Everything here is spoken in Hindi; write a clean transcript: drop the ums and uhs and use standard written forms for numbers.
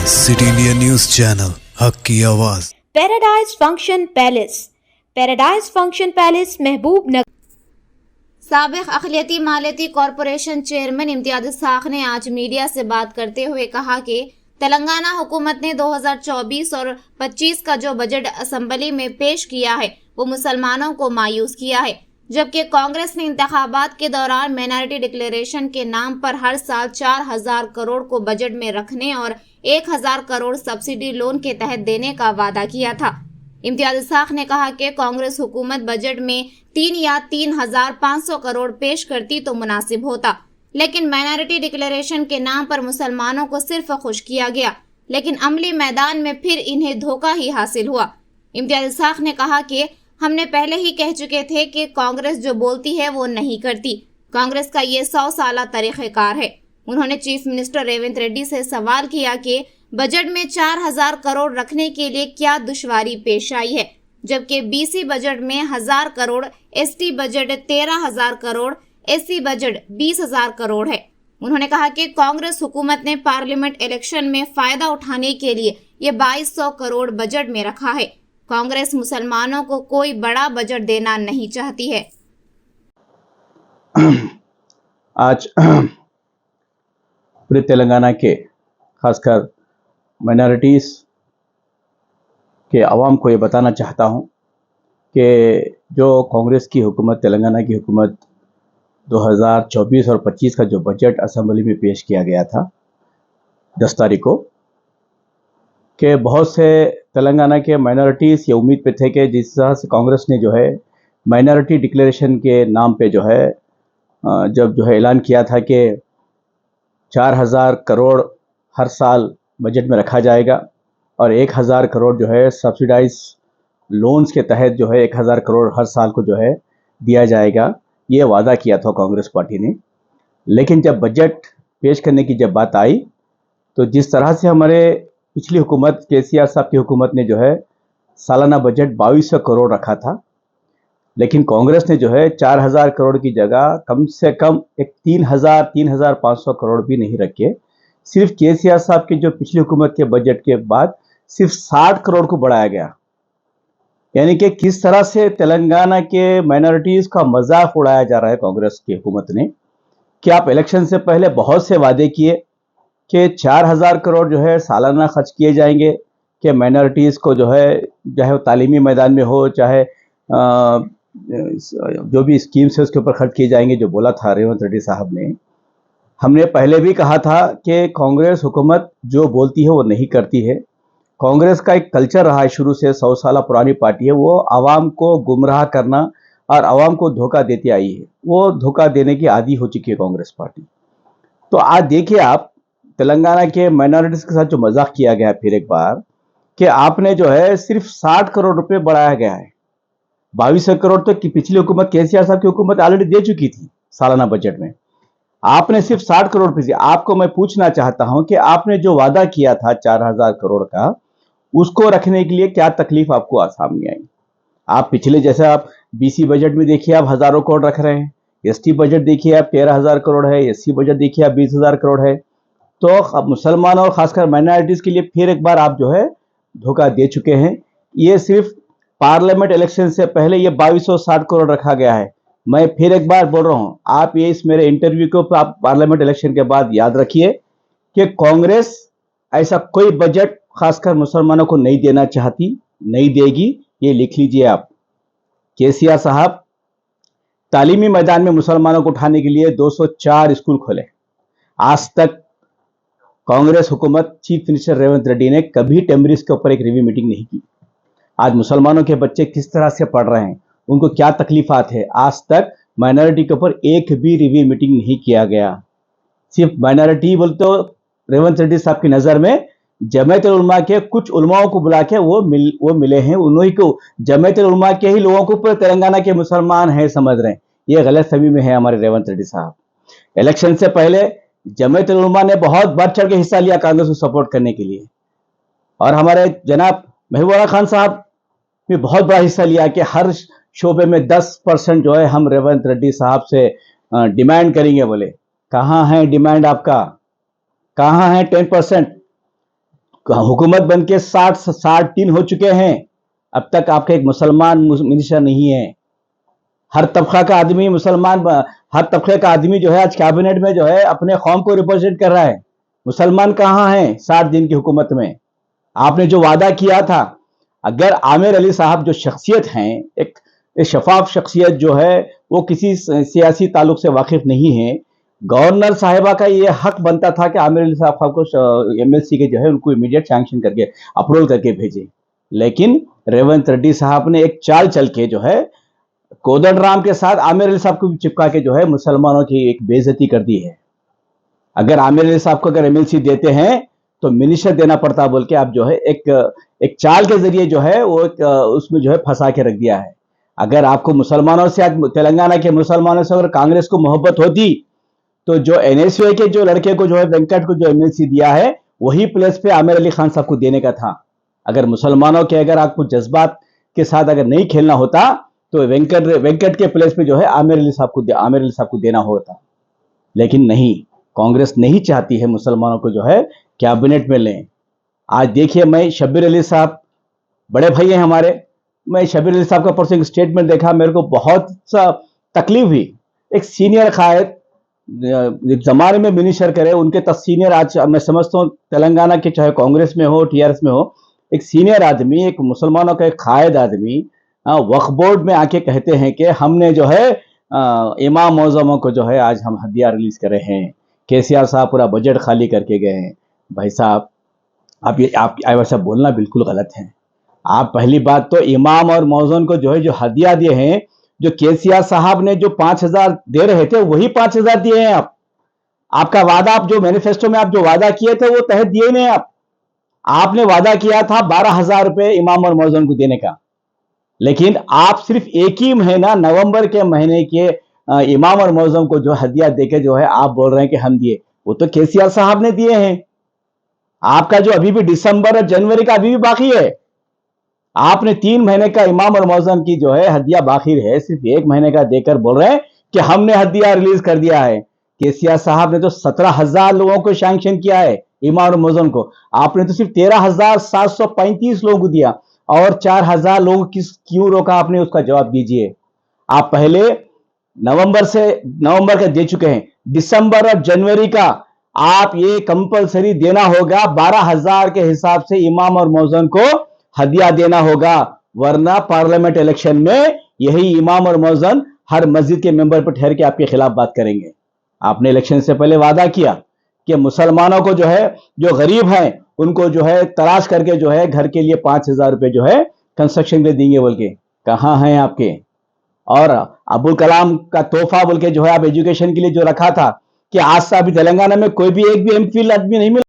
सिटी इंडिया न्यूज चैनल, हक की आवाज। पैराडाइज फंक्शन पैलेस महबूब नगर। साबिक अक़लियती मालियती कॉरपोरेशन चेयरमैन इम्तियाज इस्हाक ने आज मीडिया से बात करते हुए कहा कि तेलंगाना हुकूमत ने 2024 और 25 का जो बजट असेंबली में पेश किया है वो मुसलमानों को मायूस किया है, जबकि कांग्रेस ने इंतखाबात के दौरान माइनॉरिटी डिक्लेरेशन के नाम पर हर साल 4000 करोड़ को बजट में रखने और 1000 करोड़ सब्सिडी लोन के तहत देने का वादा किया था। इम्तियाज इस्हाक ने कहा कि कांग्रेस हुकूमत बजट में 3 या 3500 करोड़ पेश करती तो मुनासिब होता, लेकिन माइनॉरिटी डिक्लेरेशन के नाम पर मुसलमानों को सिर्फ खुश किया गया, लेकिन अमली मैदान में फिर इन्हें धोखा ही हासिल हुआ। इम्तियाज इस्हाक ने कहा कि हमने पहले ही कह चुके थे कि कांग्रेस जो बोलती है वो नहीं करती। कांग्रेस का ये 100 साला तरीक़ेकार है। उन्होंने चीफ मिनिस्टर रेवंत रेड्डी से सवाल किया कि बजट में 4000 करोड़ रखने के लिए क्या दुश्वारी पेश आई है, जबकि बीसी बजट में 1000 crore, ST budget 13000 crore, SC budget 20000 crore है। उन्होंने कहा कि कांग्रेस हुकूमत ने पार्लियामेंट इलेक्शन में फायदा उठाने के लिए ये 2200 करोड़ बजट में रखा है। कांग्रेस मुसलमानों को कोई बड़ा बजट देना नहीं चाहती है। आज पूरे तेलंगाना के खासकर माइनॉरिटीज़ के अवाम को ये बताना चाहता हूँ कि जो कांग्रेस की हुकूमत, तेलंगाना की हुकूमत 2024 और 25 का जो बजट असेंबली में पेश किया गया था 10 तारीख को, कि बहुत से तेलंगाना के माइनॉरिटीज़ ये उम्मीद पे थे कि जिस तरह से कांग्रेस ने जो है माइनॉरिटी डिक्लेरेशन के नाम पे जो है जब जो है ऐलान किया था कि 4000 करोड़ हर साल बजट में रखा जाएगा और 1000 करोड़ जो है सब्सिडाइज लोन्स के तहत जो है 1000 करोड़ हर साल को जो है दिया जाएगा, ये वादा किया था कांग्रेस पार्टी ने। लेकिन जब बजट पेश करने की जब बात आई तो जिस तरह से हमारे पिछली हुकूमत केसीआर साहब की हुकूमत ने जो है सालाना बजट 2200 करोड़ रखा था, लेकिन कांग्रेस ने जो है 4000 करोड़ की जगह कम से कम एक 3500 करोड़ भी नहीं रखे। सिर्फ केसीआर साहब की जो पिछली हुकूमत के बजट के बाद सिर्फ 60 करोड़ को बढ़ाया गया। यानी कि किस तरह से तेलंगाना के माइनॉरिटीज़ का मजाक उड़ाया जा रहा है कांग्रेस की हुकूमत ने, कि आप इलेक्शन से पहले बहुत से वादे किए कि 4000 करोड़ जो है सालाना खर्च किए जाएंगे, कि माइनॉरिटीज़ को जो है चाहे तालीमी मैदान में हो, चाहे जो भी स्कीम्स है उसके ऊपर खर्च किए जाएंगे, जो बोला था रेवंत रेड्डी साहब ने। हमने पहले भी कहा था कि कांग्रेस हुकूमत जो बोलती है वो नहीं करती है। कांग्रेस का एक कल्चर रहा है शुरू से, 100 साल पुरानी पार्टी है, वो आवाम को गुमराह करना और आवाम को धोखा देती आई है। वो धोखा देने की आदी हो चुकी है कांग्रेस पार्टी। तो आज देखिए आप तेलंगाना के माइनॉरिटीज़ के साथ जो मजाक किया गया फिर एक बार, कि आपने जो है सिर्फ 60 करोड़ रुपए बढ़ाया गया है। 2200 करोड़ तो पिछली हुकूमत केसीआर साहब की हुकूमत ऑलरेडी दे चुकी थी सालाना बजट में, आपने सिर्फ 60 करोड़ रुपए दिए। आपको मैं पूछना चाहता हूं कि आपने जो वादा किया था 4000 करोड़ का, उसको रखने के लिए क्या तकलीफ आपको सामने आई? आप पिछले जैसे आप बीसी बजट में देखिए आप हजारों करोड़ रख रहे हैं, एसटी बजट देखिए आप 13000 करोड़ है, एससी बजट देखिए आप 20000 करोड़ है। तो मुसलमान और खासकर माइनॉरिटीज के लिए फिर एक बार आप जो है धोखा दे चुके हैं। ये सिर्फ पार्लियामेंट इलेक्शन से पहले ये 2260 करोड़ रखा गया है। मैं फिर एक बार बोल रहा हूं, आप ये इस मेरे इंटरव्यू को आप पार्लियामेंट इलेक्शन के बाद याद रखिए कि कांग्रेस ऐसा कोई बजट खासकर मुसलमानों को नहीं देना चाहती, नहीं देगी, ये लिख लीजिए आप। केसीआर साहब तालीमी मैदान में मुसलमानों को उठाने के लिए 204 स्कूल खोले। आज तक कांग्रेस हुकूमत चीफ मिनिस्टर रेवंत रेड्डी ने कभी टेम्बरिस के ऊपर एक रिव्यू मीटिंग नहीं की। आज मुसलमानों के बच्चे किस तरह से पढ़ रहे हैं, उनको क्या तकलीफात है, आज तक माइनॉरिटी के ऊपर एक भी रिव्यू मीटिंग नहीं किया गया। सिर्फ माइनॉरिटी बोलते तो रेवंत रेड्डी साहब की नज़र में जमात उलमा के कुछ उलमाओं को बुला के वो मिले हैं, उन्हीं को जमात उलमा के ही लोगों को पूरे तेलंगाना के मुसलमान हैं समझ रहे हैं। ये गलत फहमी में है हमारे रेवंत रेड्डी साहब। इलेक्शन से पहले जमात उलमा ने बहुत बढ़ चढ़ के हिस्सा लिया कांग्रेस को सपोर्ट करने के लिए, और हमारे जनाब महबूबा खान साहब भी बहुत बड़ा हिस्सा लिया कि हर शोबे में 10% जो है हम रेवंत रेड्डी साहब से डिमांड करेंगे। बोले कहाँ है डिमांड आपका, कहाँ है 10%? हुकूमत बन के 60 दिन हो चुके हैं, अब तक आपका एक मुसलमान मिनिस्टर नहीं है। हर तबका का आदमी हर तबके का आदमी जो है आज कैबिनेट में जो है अपने कौम को रिप्रेजेंट कर रहा है। मुसलमान कहाँ हैं 60 दिन की हुकूमत में? आपने जो वादा किया था, अगर आमिर अली साहब जो शख्सियत हैं, एक शफाफ शख्सियत जो है, वो किसी सियासी ताल्लुक से वाकिफ नहीं है, गवर्नर साहिबा का ये हक बनता था कि आमिर अली साहब को एमएलसी के जो है उनको इमीडिएट सैंक्शन करके अप्रूवल करके भेजे। लेकिन रेवंत रेड्डी साहब ने एक चाल चल के जो है कोदंडराम के साथ आमिर अली साहब को भी चिपका के जो है मुसलमानों की एक बेइज्जती कर दी है। अगर आमिर अली साहब को अगर एमएलसी देते हैं तो मिनिस्टर देना पड़ता बोल के आप जो है एक चाल के जरिए जो है वो उसमें जो है फंसा के रख दिया है। अगर आपको मुसलमानों से, आज तेलंगाना के मुसलमानों से अगर कांग्रेस को मोहब्बत होती तो जो एनएसयूआई के जो लड़के को जो है वेंकट को जो एमएलसी दिया है वही प्लेस पे आमिर अली खान साहब को देने का था। अगर मुसलमानों के अगर आपको जज्बात के साथ अगर नहीं खेलना होता तो वेंकट के प्लेस पे जो है आमिर अली साहब को देना होता। लेकिन नहीं, कांग्रेस नहीं चाहती है मुसलमानों को जो है कैबिनेट में लें। आज देखिए, मैं शब्बीर अली साहब बड़े भाई हैं हमारे, मैं शब्बीर अली साहब का परसों एक स्टेटमेंट देखा, मेरे को बहुत सा तकलीफ हुई। एक सीनियर कायद एक जमाने में मिनिस्टर करे, उनके सीनियर, आज मैं समझता हूँ तेलंगाना के चाहे कांग्रेस में हो टीआरएस में हो, एक सीनियर आदमी, एक मुसलमानों का एक कायद आदमी वक्फ बोर्ड में आके कहते हैं कि हमने जो है इमाम मौजमों को जो है आज हम हदिया रिलीज करे हैं, केसीआर साहब पूरा बजट खाली करके गए हैं। भाई साहब, आप ऐसा बोलना बिल्कुल गलत है। आप पहली बात तो इमाम और मौजून को जो है जो हदिया दिए हैं, जो केसीआर साहब ने जो 5,000 दे रहे थे वही 5,000 दिए हैं आप। आपका वादा, आप जो मैनिफेस्टो में आप जो वादा किए थे वो तहत दिए नहीं। आपने वादा किया था 12,000 रुपए इमाम और मौजून को देने का, लेकिन आप सिर्फ एक ही महीना नवंबर के महीने के इमाम और मौजून को जो हदिया देके जो है आप बोल रहे हैं कि हम दिए, वो तो केसीआर साहब ने दिए हैं। आपका जो अभी भी दिसंबर और जनवरी का अभी भी बाकी है, आपने 3 महीने का इमाम और मौजून की जो है हदिया बाकी है, सिर्फ 1 महीने का देकर बोल रहे हैं कि हमने हदिया रिलीज कर दिया है। केसीआर साहब ने तो 17,000 लोगों को सैंक्शन किया है इमाम और मौजून को, आपने तो सिर्फ 13,735 लोगों को दिया, और 4,000 लोग क्यों रोका आपने, उसका जवाब दीजिए। आप पहले नवंबर का दे चुके हैं, दिसंबर और जनवरी का आप ये कंपलसरी देना होगा, 12,000 के हिसाब से इमाम और मौजून को हदिया देना होगा, वरना पार्लियामेंट इलेक्शन में यही इमाम और मौजून हर मस्जिद के मेंबर पर ठहर के आपके खिलाफ बात करेंगे। आपने इलेक्शन से पहले वादा किया कि मुसलमानों को जो है, जो गरीब हैं उनको जो है तलाश करके जो है घर के लिए 5,000 रुपए जो है कंस्ट्रक्शन के देंगे बोल के, कहां हैं आपके? और अब्दुल कलाम का तोहफा बोल के जो है आप एजुकेशन के लिए जो रखा था, कि आज से अभी तेलंगाना में कोई भी एक भी एमफिल आदमी नहीं मिला।